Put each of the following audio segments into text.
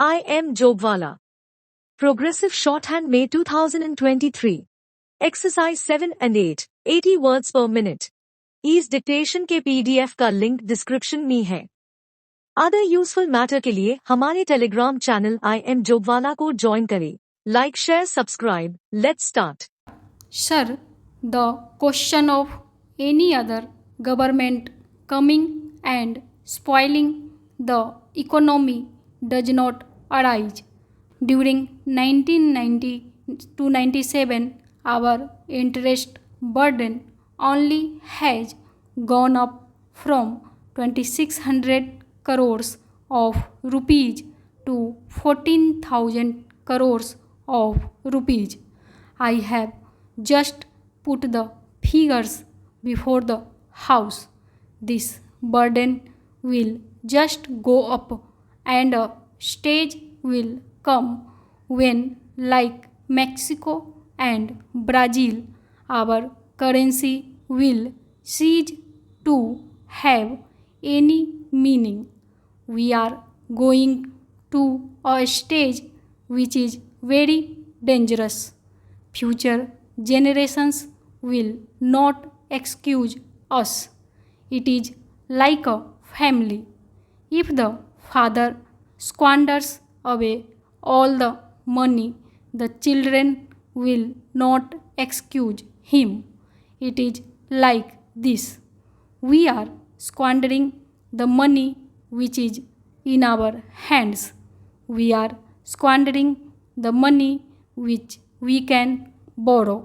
I am Jogwala. Progressive Shorthand May 2023. Exercise 7 and 8. 80 words per minute. इस dictation के PDF का link description में है। अदर यूजफुल मैटर के लिए हमारे टेलीग्राम चैनल आई एम जोगवाला को ज्वाइन करें। Like share subscribe. Let's start. Sir, the question of any other government coming and spoiling the economy does not arise. During 1990 to 97, our interest burden only has gone up from 2600 crores of rupees to 14,000 crores of rupees. I have just put the figures before the house. This burden will just go up, and a stage will come when, like Mexico and Brazil, our currency will cease to have any meaning. We are going to a stage which is very dangerous. Future generations will not excuse us. It is like a family. If the father squanders away all the money, the children will not excuse him. It is like this. We are squandering the money which is in our hands. We are squandering the money which we can borrow.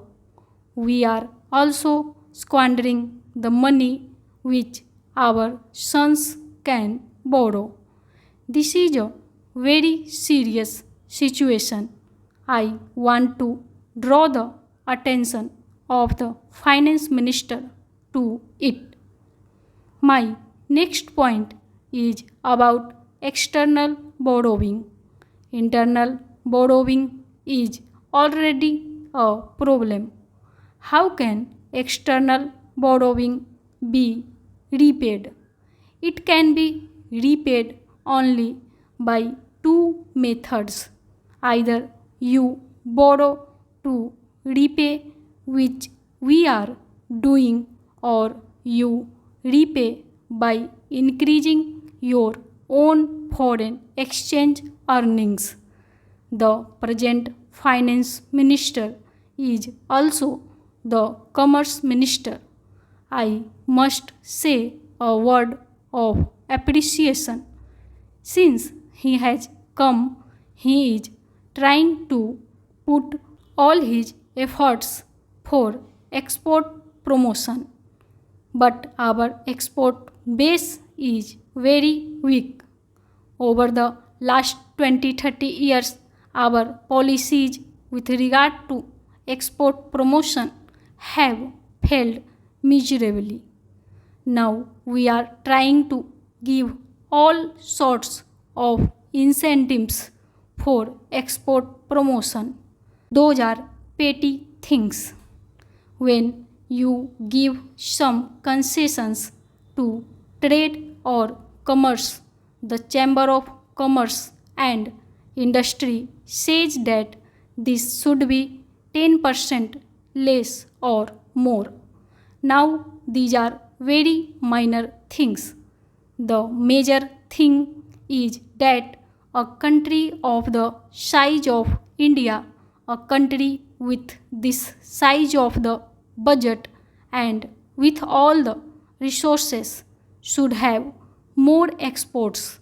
We are also squandering the money which our sons can borrow. This is a very serious situation. I want to draw the attention of the finance minister to it. My next point is about external borrowing. Internal borrowing is already a problem. How can external borrowing be repaid? It can be repaid only by two methods. Either you borrow to repay, which we are doing, or you repay by increasing your own foreign exchange earnings. The present finance minister is also the commerce minister. I must say a word of appreciation. Since he has come, he is trying to put all his efforts for export promotion. But our export base is very weak. Over the last 20-30 years, our policies with regard to export promotion have failed miserably. Now we are trying to give all sorts of incentives for export promotion. Those are petty things. When you give some concessions to trade or commerce, the Chamber of Commerce and Industry says that this should be 10% less or more. Now these are very minor things. The major thing is that a country of the size of India, a country with this size of the budget and with all the resources, should have more exports.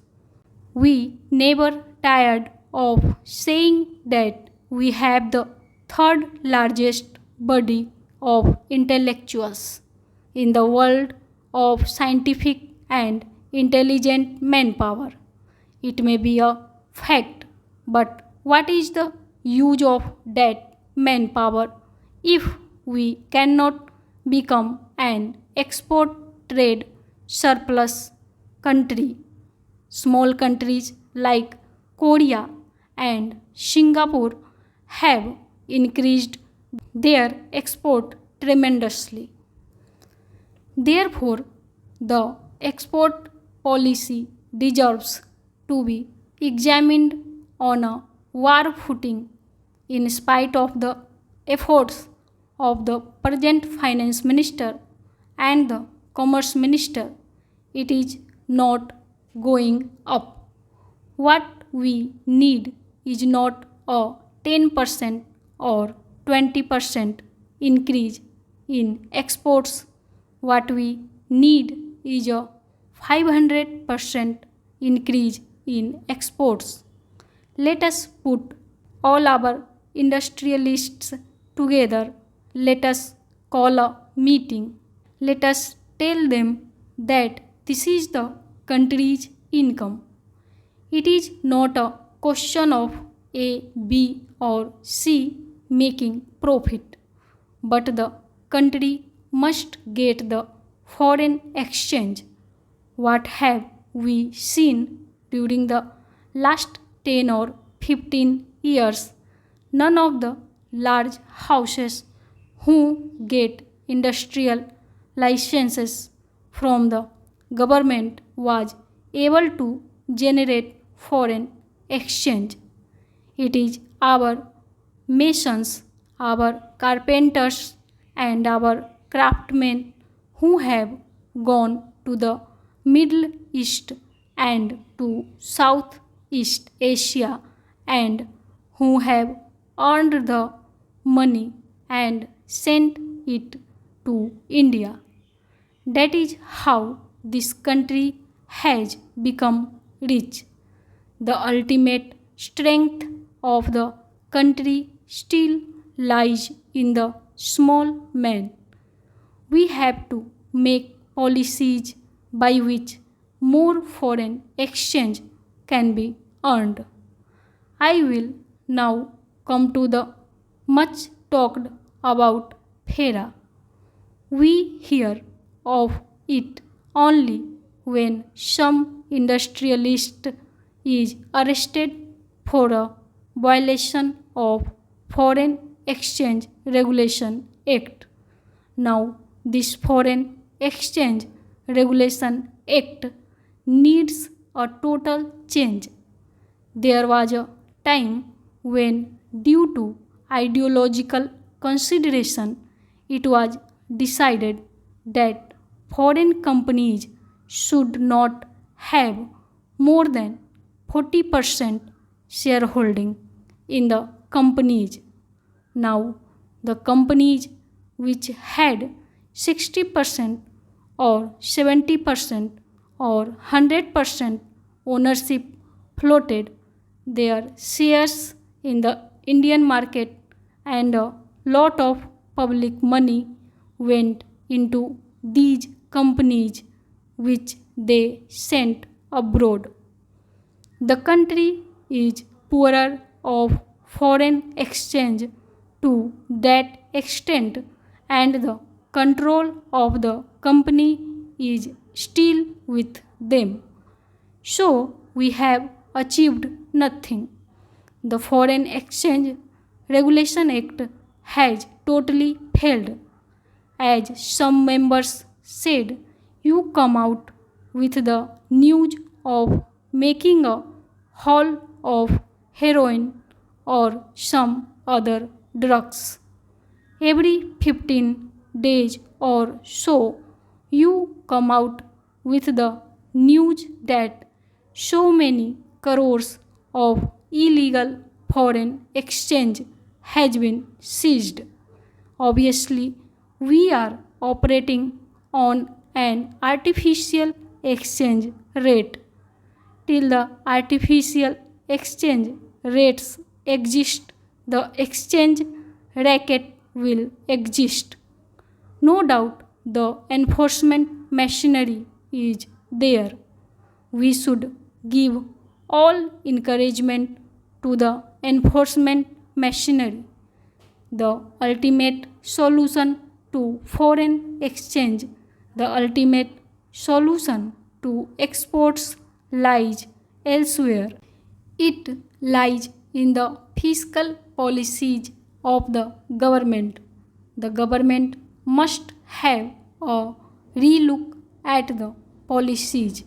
We never tired of saying that we have the third largest body of intellectuals in the world of scientific and intelligent manpower. It may be a fact, but what is the use of that manpower if we cannot become an export trade surplus country? Small countries like Korea and Singapore have increased their export tremendously. Therefore, the export policy deserves to be examined on a war footing in spite of the efforts of the present finance minister and the commerce minister. It is not going up. What we need is not a 10% or 20% increase in exports. What we need is a 500% increase in exports. Let us put all our industrialists together. Let us call a meeting. Let us tell them that this is the country's income. It is not a question of A, B, or C making profit, but the country must get the foreign exchange. What have we seen during the last 10 or 15 years? None of the large houses who get industrial licenses from the government was able to generate foreign exchange. It is our masons, our carpenters, and our craftsmen who have gone to the Middle East and to Southeast Asia and who have earned the money and sent it to India. That is how this country has become rich. The ultimate strength of the country still lies in the small man. We have to make policies by which more foreign exchange can be earned. I will now come to the much talked about phir. We hear of it only when some industrialist is arrested for a violation of Foreign Exchange Regulation Act. Now, this Foreign Exchange Regulation Act needs a total change. There was a time when, due to ideological consideration, it was decided that foreign companies should not have more than 40% shareholding in the companies. Now, the companies which had 60% or 70% or 100% ownership floated their shares in the Indian market, and a lot of public money went into these companies which they sent abroad. The country is poorer of foreign exchange to that extent, and the control of the company is still with them. So we have achieved nothing. The Foreign Exchange Regulation Act has totally failed. As some members said, you come out with the news of making a haul of heroin or some other drugs. Every 15 days or so, you come out with the news that so many crores of illegal foreign exchange has been seized. Obviously, we are operating on an artificial exchange rate. Till the artificial exchange rates exist, the exchange racket will exist. No doubt the enforcement machinery is there. We should give all encouragement to the enforcement machinery. The ultimate solution to foreign exchange, the ultimate solution to exports lies elsewhere. It lies in the fiscal policies of the government. The government must have a relook at the policies.